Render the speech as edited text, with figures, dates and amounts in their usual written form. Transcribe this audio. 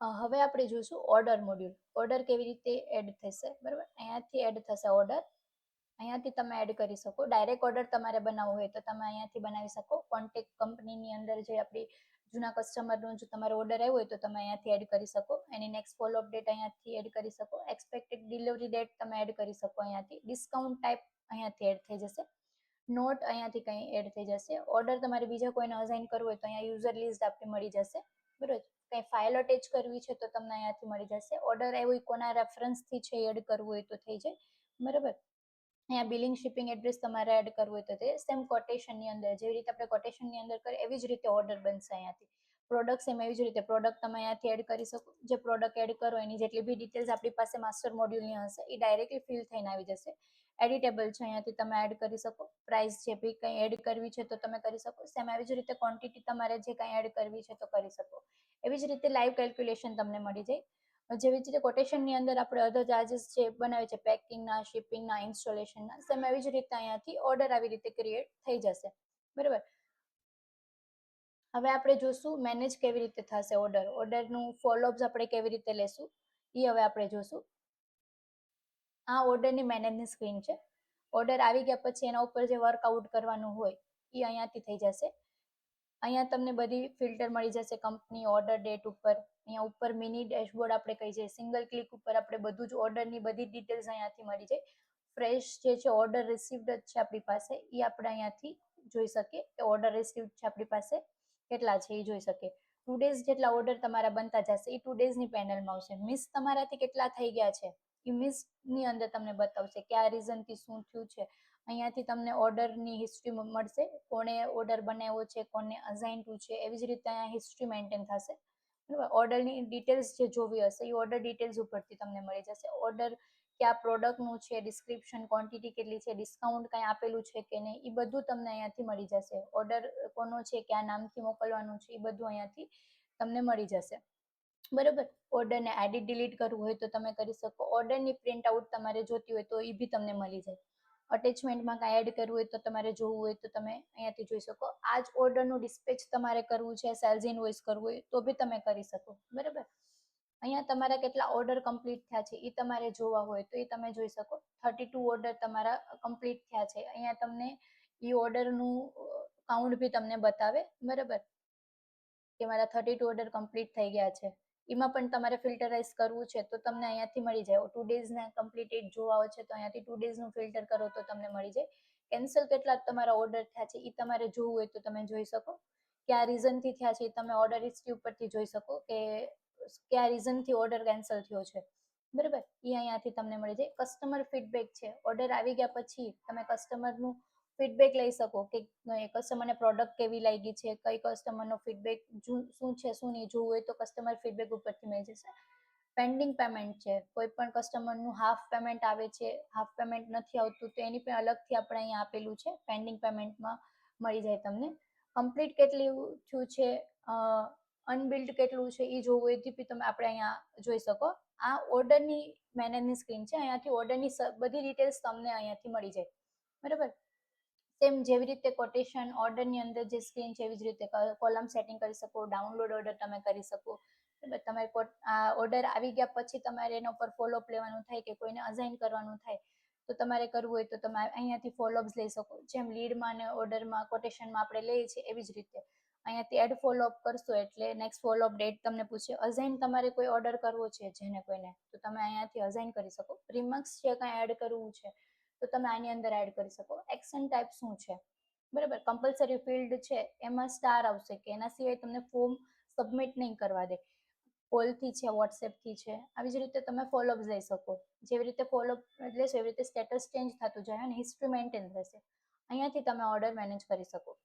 હવે આપણે જોઈશું ઓર્ડર મોડ્યુલ. ઓર્ડર કેવી રીતે એડ થશે, બરાબર. અહીંયાથી એડ થશે ઓર્ડર. અહીંયાથી તમે એડ કરી શકો. ડાયરેક્ટ ઓર્ડર તમારે બનાવવો હોય તો તમે અહીંયાથી બનાવી શકો. કોન્ટેક્ટ કંપનીની અંદર જે આપણી જૂના કસ્ટમરનો જો તમારો ઓર્ડર આવ્યો હોય તો તમે અહીંયાથી એડ કરી શકો. એની નેક્સ્ટ ફોલો અપ ડેટ અહીંયાથી એડ કરી શકો. એક્સપેક્ટેડ ડિલિવરી ડેટ તમે એડ કરી શકો અહીંયાથી. ડિસ્કાઉન્ટ ટાઈપ અહીંયાથી એડ થઈ જશે. નોટ અહીંયાથી કંઈ એડ થઈ જશે. ઓર્ડર તમારે બીજા કોઈને અસાઇન કરવો હોય તો અહીંયા યુઝર લિસ્ટ આપણી મળી જશે, બરોબર. કંઈ ફાઇલ અટેચ કરવી છે તો તમને અહીંયાથી મળી જશે. ઓર્ડર આવ્યો કોના રેફરન્સથી છે એડ કરવું હોય તો થઈ જાય, બરાબર. અહીંયા બિલિંગ શિપિંગ એડ્રેસ તમારે એડ કરવું હોય તો તે સેમ કોટેશનની અંદર જેવી રીતે આપણે કોટેશનની અંદર કરીએ એવી જ રીતે ઓર્ડર બનશે અહીંયાથી. પ્રોડક્ટ સેમ એવી જ રીતે પ્રોડક્ટ તમે અહીંયાથી એડ કરી શકો. જે પ્રોડક્ટ એડ કરો એની જેટલી બી ડિટેલ્સ આપણી પાસે માસ્ટર મોડ્યુલની હશે એ ડાયરેક્ટલી ફિલ થઈને આવી જશે. એડિટેબલ છે, અહીંયાથી તમે એડ કરી શકો. પ્રાઇસ જે બી કંઈ એડ કરવી છે તો તમે કરી શકો. સેમ આવી જ રીતે ક્વોન્ટિટી તમારે જે કંઈ એડ કરવી છે તો કરી શકો. એવી જ રીતે લાઈવ કેલ્ક્યુલેશન તમને મળી જાય. જેવી જ રીતે કોટેશનની અંદર આપણે અધર ચાર્जेस જે બનાવે છે પેકિંગના, શિપિંગના, ઇન્સ્ટોલેશનના, સેમ એવી જ રીતે અહીંયાથી ઓર્ડર આવી રીતે ક્રિએટ થઈ જશે, બરાબર. હવે આપણે જોશું મેનેજ કેવી રીતે થશે ઓર્ડર. ઓર્ડરનું ફોલોઅપ્સ આપણે કેવી રીતે લેશું એ હવે આપણે જોશું. આ ઓર્ડરની મેનેજની સ્ક્રીન છે. ઓર્ડર આવી ગયા પછી એના ઉપર જે વર્કઆઉટ કરવાનું હોય એ અહીંયાથી થઈ જશે. અહીંયા તમને બધી ફિલ્ટર મળી જશે કંપની ઓર્ડર ડેટ ઉપર. અહીંયા ઉપર મિની ડેશબોર્ડ આપણે કહી જઈએ. સિંગલ ક્લિક ઉપર આપણે બધું જ ઓર્ડરની બધી ડિટેલ્સ અહીંયાથી મળી જાય. ફ્રેશ જે છે ઓર્ડર રિસીવ્ડ જ છે આપણી પાસે એ આપણે અહીંયાથી જોઈ શકીએ કે ઓર્ડર રિસીવ્ડ છે આપણી પાસે કેટલા છે એ જોઈ શકીએ. 2 ડેઝ જેટલા ઓર્ડર તમારા બનતા જશે એ 2 ડેઝની પેનલમાં આવશે. મિસ તમારાથી કેટલા થઈ ગયા છે એ મિસની અંદર તમને બતાવશે કે આ રીઝનથી શું થયું છે. અહીંયાથી તમને ઓર્ડરની હિસ્ટ્રી મળશે. કોણે ઓર્ડર બનાવ્યો છે, કોને અસાઇન ટુ છે, એવી જ રીતે અહીંયા હિસ્ટ્રી મેન્ટેન થશે, બરાબર. ઓર્ડરની ડિટેલ્સ જે જોવી હશે એ ઓર્ડર ડિટેલ્સ ઉપરથી તમને મળી જશે. ઓર્ડર કયા પ્રોડક્ટનું છે, ડિસ્ક્રિપ્શન, ક્વોન્ટિટી કેટલી છે, ડિસ્કાઉન્ટ કંઈ આપેલું છે કે નહીં એ બધું તમને અહીંયાથી મળી જશે. ઓર્ડર કોનો છે, કયા નામથી મોકલવાનું છે એ બધું અહીંયાથી તમને મળી જશે, બરાબર. ઓર્ડરને એડિટ ડિલીટ કરવું હોય તો તમે કરી શકો. ઓર્ડરની પ્રિન્ટ આઉટ તમારે જોતી હોય તો એ બી તમને મળી જાય. અટેચમેન્ટમાં કાંઈ એડ કરવું હોય તો તમારે જોવું હોય તો તમે અહીંયાથી જોઈ શકો. આ જ ઓર્ડરનું ડિસ્પેચ તમારે કરવું છે, સેલ્સ ઇનવોઇસ કરવું હોય તો બી તમે કરી શકો, બરાબર. અહીંયા તમારા કેટલા ઓર્ડર કમ્પ્લીટ થયા છે એ તમારે જોવા હોય તો એ તમે જોઈ શકો. 32 ઓર્ડર તમારા કમ્પ્લીટ થયા છે. અહીંયા તમને એ ઓર્ડરનું કાઉન્ટ બી તમને બતાવે, બરાબર, કે મારા 32 ઓર્ડર કમ્પ્લીટ થઈ ગયા છે. એમાં પણ તમારે ફિલ્ટરાઇઝ કરવું છે તો તમને અહીંયાથી મળી જાય. 2 ડેઝના કમ્પ્લીટેડ જોવા છે તો અહીંયાથી 2 ડેઝનું ફિલ્ટર કરો તો તમને મળી જાય. કેન્સલ કેટલા તમારા ઓર્ડર થયા છે એ તમારે જોવું હોય તો તમે જોઈ શકો. કયા રીઝનથી થયા છે એ તમે ઓર્ડર હિસ્ટ્રી ઉપરથી જોઈ શકો કે કયા રીઝનથી ઓર્ડર કેન્સલ થયો છે, બરાબર. એ અહીંયાથી તમને મળી જાય. કસ્ટમર ફીડબેક છે. ઓર્ડર આવી ગયા પછી તમે કસ્ટમરનું ફીડબેક લઈ શકો કે કસ્ટમરને પ્રોડક્ટ કેવી લાગી છે, કઈ કસ્ટમરનો ફીડબેક શું છે શું નહીં જોવું હોય તો કસ્ટમર ફીડબેક ઉપરથી મળી જશે. પેન્ડિંગ પેમેન્ટ છે. કોઈ પણ કસ્ટમરનું હાફ પેમેન્ટ આવે છે, હાફ પેમેન્ટ નથી આવતું તો એની પણ અલગથી આપણે અહીંયા આપેલું છે. પેન્ડિંગ પેમેન્ટમાં મળી જાય તમને. કમ્પ્લીટ કેટલું થયું છે, અનબિલ્ડ કેટલું છે એ જોવું હોય બી તમે આપણે અહીંયા જોઈ શકો. આ ઓર્ડરની મેનેજની સ્ક્રીન છે. અહીંયાથી ઓર્ડરની બધી ડિટેલ્સ તમને અહીંયાથી મળી જાય, બરાબર. સેમ જેવી રીતે કોટેશન ઓર્ડરની અંદર જે સ્ક્રીન છે એવી જ રીતે કોલમ સેટિંગ કરી શકો. ડાઉનલોડ ઓર્ડર તમે કરી શકો. તમારે ઓર્ડર આવી ગયા પછી તમારે એના ઉપર ફોલોઅપ લેવાનું થાય કે કોઈને અસાઇન કરવાનું થાય તો તમારે કરવું હોય તો તમે અહીંયાથી ફોલોઅપ્સ લઈ શકો. જેમ લીડમાં અને ઓર્ડરમાં કોટેશનમાં આપણે લઈએ છીએ એવી જ રીતે અહીંયાથી એડ ફોલોઅપ કરશો એટલે નેક્સ્ટ ફોલોઅપ ડેટ તમને પૂછે. અસાઇન તમારે કોઈ ઓર્ડર કરવો છે જેને કોઈને તો તમે અહીંયાથી અસાઇન કરી શકો. પ્રીમક્સ છે કાંઈ એડ કરવું છે તો તમે આની અંદર એડ કરી શકો. એક્શન ટાઈપ શું છે, બરાબર. કમ્પલસરી ફિલ્ડ છે એમાં સ્ટાર આવશે કે એના સિવાય તમને ફોર્મ સબમિટ નહીં કરવા દે. કોલથી છે, વોટ્સએપથી છે, આવી જ રીતે તમે ફોલોઅપ્સ લઈ શકો. જેવી રીતે ફોલોઅપ લેશો એવી રીતે સ્ટેટસ ચેન્જ થતું જાય અને હિસ્ટ્રી મેન્ટેન રહેશે. અહીંયાથી તમે ઓર્ડર મેનેજ કરી શકો.